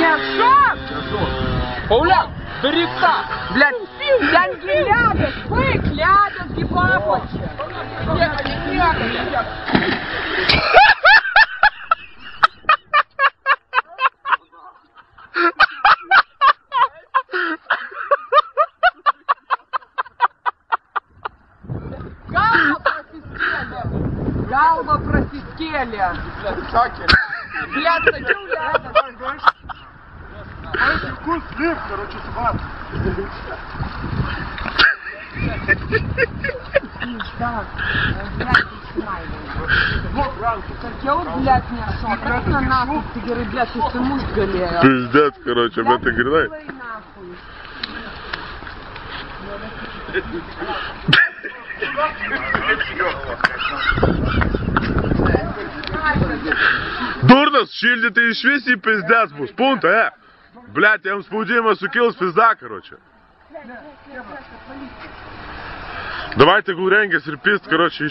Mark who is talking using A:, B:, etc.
A: Мешок?
B: Пауляк, бери так.
A: Блядь, деньги лядят, бык лядят, гибапочек. Галба просистели. Блядь, такие ляды.
C: Вкус слив, короче, собака.
A: Да, блядь, как я вот, блядь, не шел. Как на нахуй, ты говоришь, блядь, ты что муж галея.
D: Пиздец, короче, об этой гряной. Дурнос, шильди ты išvis į pizdes bus, punta, Блядь, jam spaudimas sukils pizda, короче. Давайте, tegul rengiasi ir pist, короче,